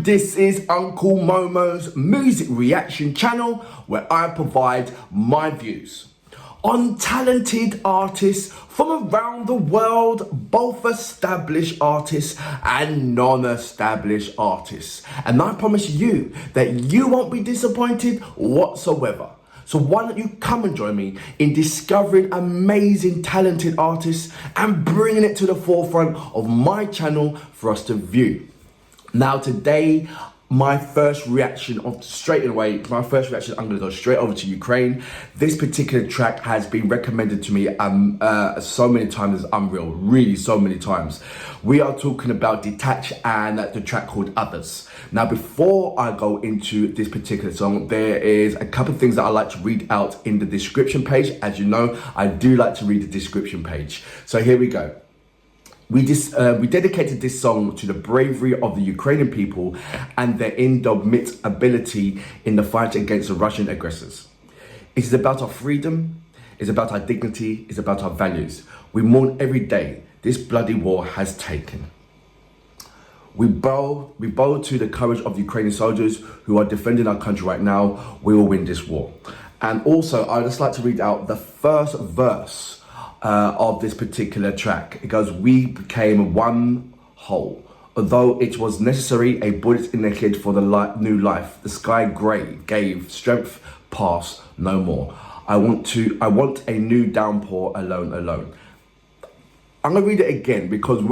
This is Uncle Momo's music reaction channel where I provide my views on talented artists from around the world, both established artists and non-established artists. And I promise you that you won't be disappointed whatsoever. So why don't you come and join me in discovering amazing, talented artists and bringing it to the forefront of my channel for us to view. Now today, my first reaction, I'm going to go straight over to Ukraine. This particular track has been recommended to me so many times, it's unreal, really so many times. We are talking about Detach and the track called Others. Now before I go into this particular song, there is a couple of things that I like to read out in the description page. As you know, I do like to read the description page. So here we go. We dedicated this song to the bravery of the Ukrainian people and their indomitability in the fight against the Russian aggressors. It is about our freedom, it's about our dignity, it's about our values. We mourn every day this bloody war has taken. We bow to the courage of the Ukrainian soldiers who are defending our country right now. We will win this war. And also, I'd just like to read out the first verse of this particular track. It goes, we became one whole. Although it was necessary, a bullet in the head for the new life. The sky gave strength, pass no more. I want a new downpour, alone. I'm gonna read it again because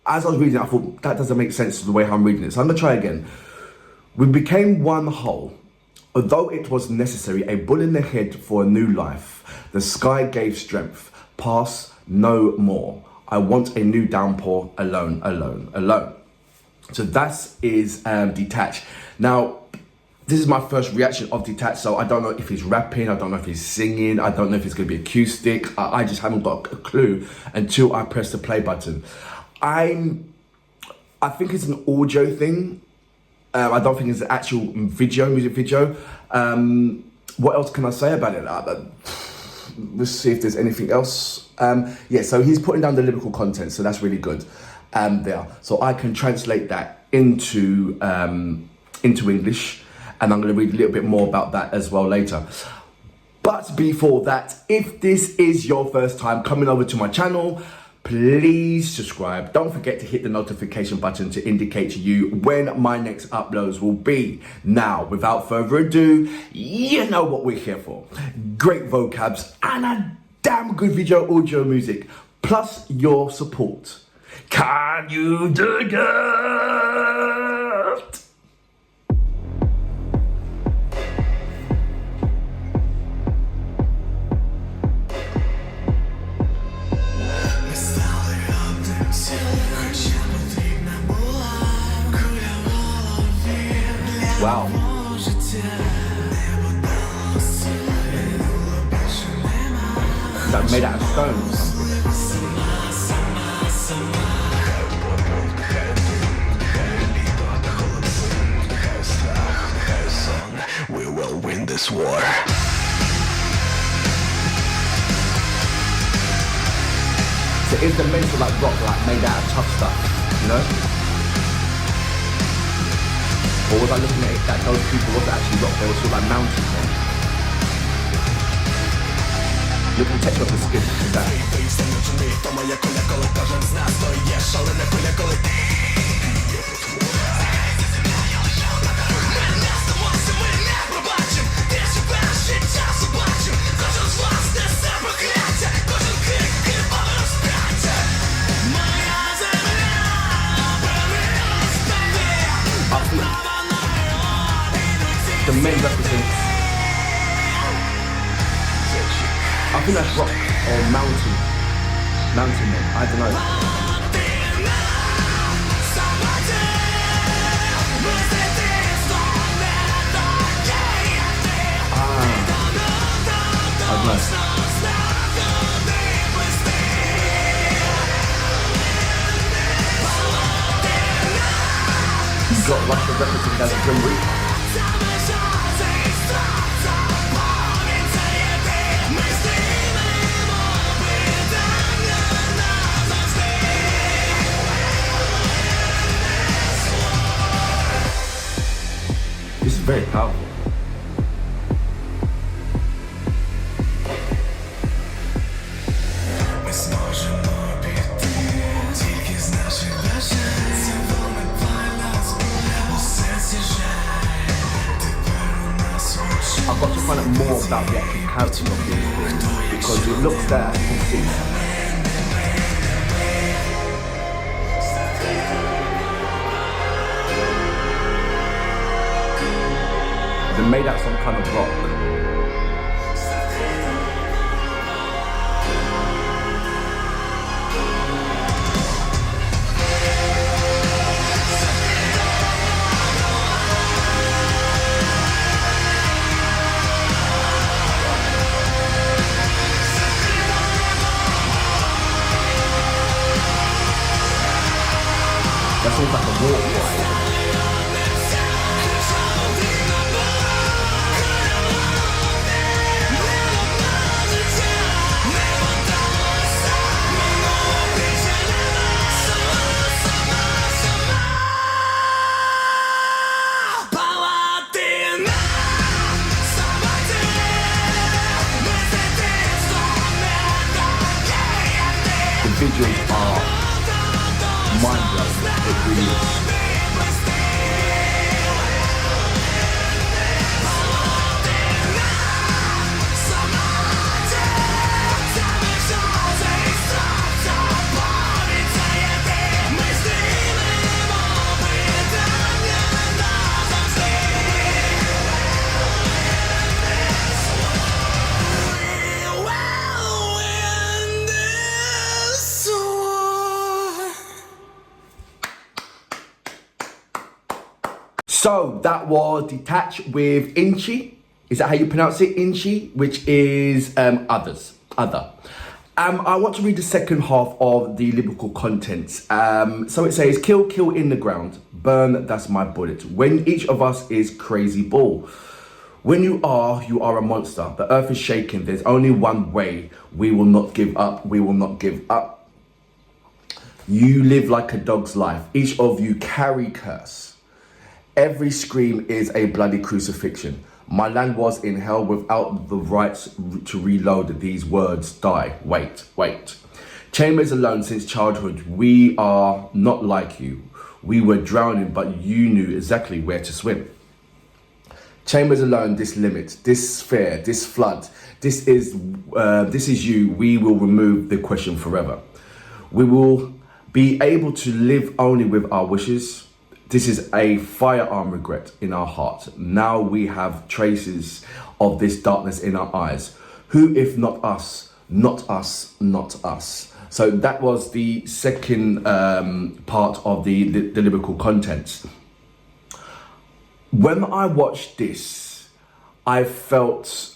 as I was reading it, I thought that doesn't make sense to the way I'm reading it. So I'm gonna try again. We became one whole. Although it was necessary, a bullet in the head for a new life. The sky gave strength, pass no more. I want a new downpour, alone. So that is Detach. Now, this is my first reaction of Detach, so I don't know if he's rapping, I don't know if he's singing, I don't know if it's going to be acoustic. I just haven't got a clue until I press the play button. I think it's an audio thing. I don't think it's an actual music video. What else can I say about it? Let's see if there's anything else. Yeah, so he's putting down the lyrical content, so that's really good there. So I can translate that into English, and I'm going to read a little bit more about that as well later. But before that, if this is your first time coming over to my channel, please subscribe. Don't forget to hit the notification button to indicate to you when my next uploads will be. Now, without further ado, you know what we're here for. Great vocabs and a damn good video audio music, plus your support. Can you dig it? Wow. That made out of stones. We will win this war. So it's the mental like rock, like made out of tough stuff, you know? Or was I looking at it that those people wasn't actually rock, they were sort of like mountains then? Look at the texture of the skin, is that? The men represents, I think that's rock or mountain men, I don't know. I don't know. You've got Russia represented as a Grim Reaper. This is very powerful. Ми зможемо піти тільки з наших бажань. Це вона зброя у серці жаль. Тепер у нас очі. I've got to find out more about the actual character of these things because it looks that I can see. They're made out of some kind of rock. That sounds like a war cry. The visuals are mind-blowing. It really is. So that was Detach with Iншi. Is that how you pronounce it? Iншi, which is others, other. I want to read the second half of the lyrical contents. So it says, kill, kill in the ground, burn, that's my bullet. When each of us is crazy ball. When you are a monster. The earth is shaking. There's only one way. We will not give up. We will not give up. You live like a dog's life. Each of you carry curse. Every scream is a bloody crucifixion. My land was in hell without the rights to reload. These words die. Wait, wait. Chambers alone since childhood. We are not like you. We were drowning, but you knew exactly where to swim. Chambers alone, this limit, this fear, this flood. This is you. We will remove the question forever. We will be able to live only with our wishes. This is a firearm regret in our heart. Now we have traces of this darkness in our eyes. Who if not us, not us, not us. So that was the second part of the lyrical contents. When I watched this, I felt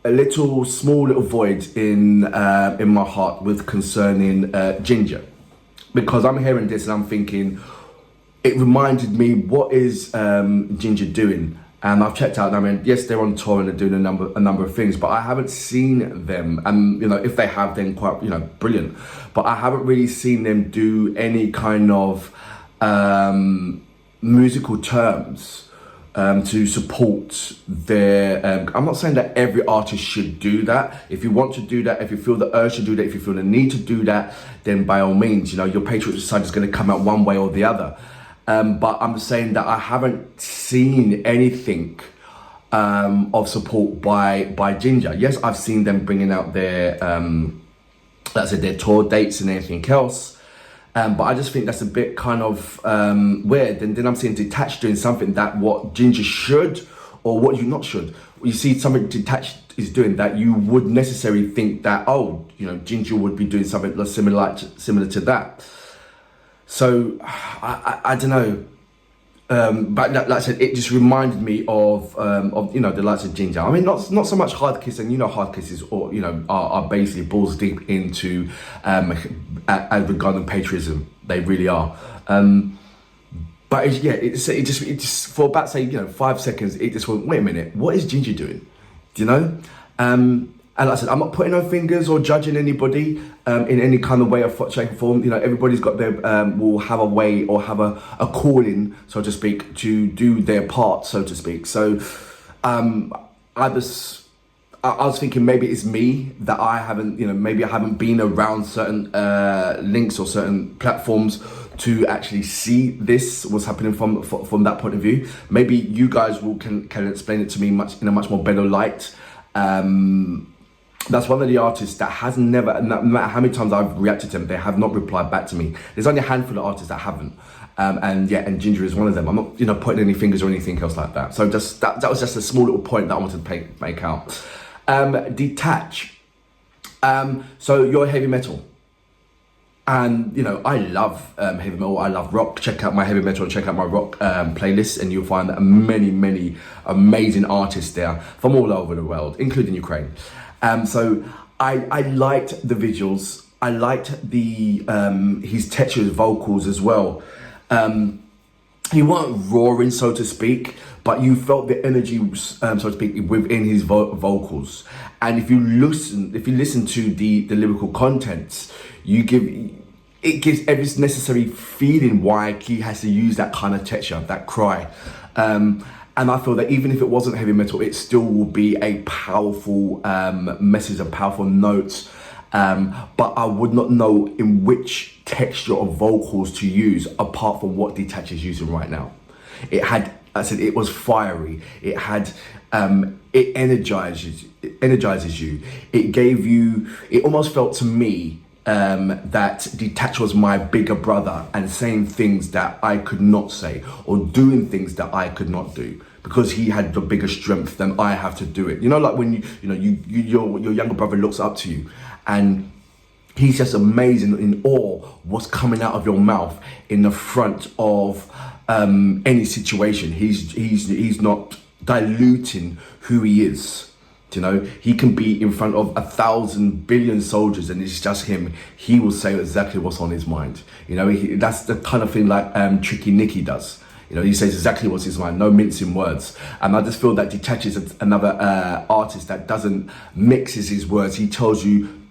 a small little void in my heart with concerning Ginger. Because I'm hearing this and I'm thinking, it reminded me, what is Ginger doing? And I've checked out, I mean, yes, they're on tour and they're doing a number of things, but I haven't seen them. And, if they have, then quite, brilliant. But I haven't really seen them do any kind of musical terms to support their... I'm not saying that every artist should do that. If you want to do that, if you feel the urge to do that, if you feel the need to do that, then by all means, your patriotic side is going to come out one way or the other. But I'm saying that I haven't seen anything of support by Ginger. Yes, I've seen them bringing out their their tour dates and everything else. But I just think that's a bit kind of weird. And then I'm seeing Detach doing something that what Ginger should or what you not should. You see something Detach is doing that you would necessarily think that, Ginger would be doing something similar to that. So I don't know, but like I said, it just reminded me of the likes of Ginger. I mean, not so much Hard Kiss, and Hard Kisses are basically balls deep into regarding patriotism. They really are. But it just for about 5 seconds, it just went, wait a minute, what is Ginger doing? And like I said, I'm not putting no fingers or judging anybody in any kind of way or shape or form. You know, everybody's got their, will have a way or have a calling, so to speak, to do their part, so to speak. So I was thinking maybe it's me that I haven't, you know, maybe I haven't been around certain links or certain platforms to actually see this, what's happening from that point of view. Maybe you guys can explain it to me in a much more better light. That's one of the artists that has never, no matter how many times I've reacted to them, they have not replied back to me. There's only a handful of artists that haven't. And Ginger is one of them. I'm not, you know, putting any fingers or anything else like that. So just that was just a small little point that I wanted to make out. Detach. So you're heavy metal. And, you know, I love heavy metal, I love rock. Check out my heavy metal and check out my rock playlist, and you'll find many amazing artists there from all over the world, including Ukraine. So I liked the visuals. I liked his textures, vocals as well. He weren't roaring, so to speak, but you felt the energy, so to speak, within his vocals. And if you listen to the lyrical contents, it gives every necessary feeling why he has to use that kind of texture, that cry. And I feel that even if it wasn't heavy metal, it still will be a powerful message, a powerful note. But I would not know in which texture of vocals to use apart from what Detach is using right now. It had, I said, it was fiery. It had, it energizes you. It gave you, it almost felt to me that Detach was my bigger brother and saying things that I could not say or doing things that I could not do, because he had the bigger strength than I have to do it. You know, like when your younger brother looks up to you and he's just amazing in awe what's coming out of your mouth in the front of any situation. He's not diluting who he is. You know, he can be in front of 1,000 billion soldiers and it's just him. He will say exactly what's on his mind. You know, that's the kind of thing like Tricky Nicky does. You know, he says exactly what's his mind, no mincing words. And I just feel that Detach is another artist that doesn't mixes his words. He tells you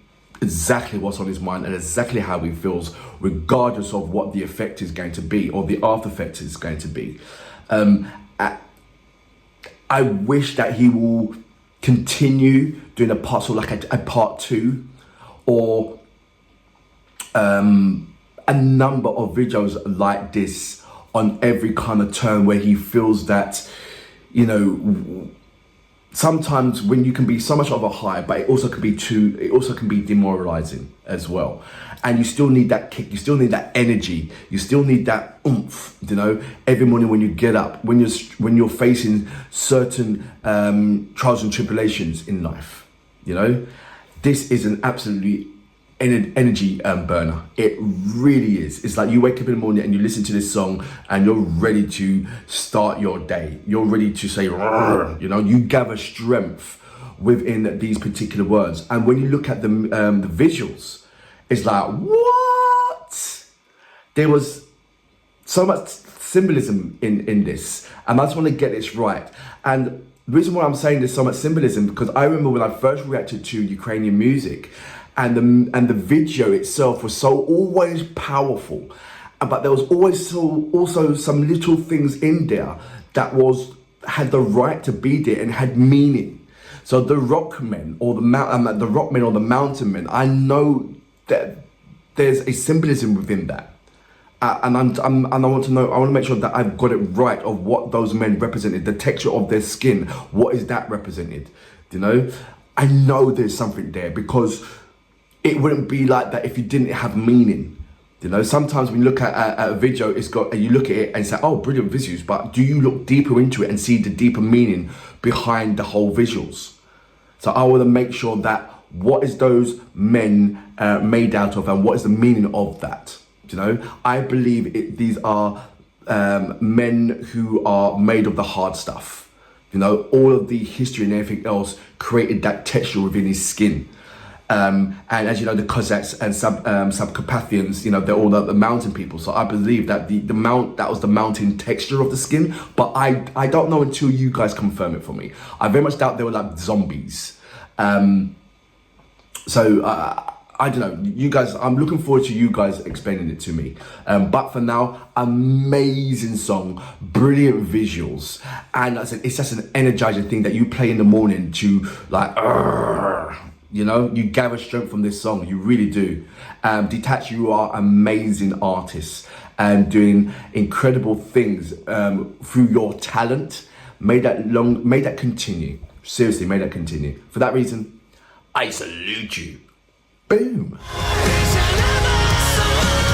exactly what's on his mind and exactly how he feels, regardless of what the effect is going to be or the after effect is going to be. I wish that he will continue doing a part, so like a part 2 or a number of videos like this on every kind of turn, where he feels that, you know, sometimes when you can be so much of a high, but it also can be demoralizing as well. And you still need that kick, you still need that energy, you still need that oomph, you know, every morning when you get up, when you're facing certain trials and tribulations in life. You know, this is an absolutely energy burner. It really is. It's like you wake up in the morning and you listen to this song and you're ready to start your day. You're ready to say, you know, you gather strength within these particular words. And when you look at the visuals, it's like, what? There was so much symbolism in this, and I just want to get this right. And the reason why I'm saying there's so much symbolism, because I remember when I first reacted to Ukrainian music, and the video itself was so always powerful, but there was always also some little things in there that had the right to be there and had meaning. So the rockmen or the mountain men, I know that there's a symbolism within that, and I want to make sure that I've got it right of what those men represented, the texture of their skin. What is that represented? You know, I know there's something there, because it wouldn't be like that if you didn't have meaning. You know, sometimes when you look at a video, and you look at it and say, oh, brilliant visuals, but do you look deeper into it and see the deeper meaning behind the whole visuals? So I want to make sure that what is those men made out of, and what is the meaning of that? You know, I believe these are men who are made of the hard stuff. You know, all of the history and everything else created that texture within his skin. And as you know, the Cossacks and Subcarpathians, you know, they're all the mountain people. So I believe that that was the mountain texture of the skin. But I don't know until you guys confirm it for me. I very much doubt they were like zombies. So I don't know, you guys, I'm looking forward to you guys explaining it to me. But for now, amazing song, brilliant visuals. And I said, it's just an energizing thing that you play in the morning to like, you know, you gather strength from this song. You really do. Detach, you are amazing artists and doing incredible things through your talent. May that continue. Seriously, may that continue. For that reason, I salute you. Boom. It's another song.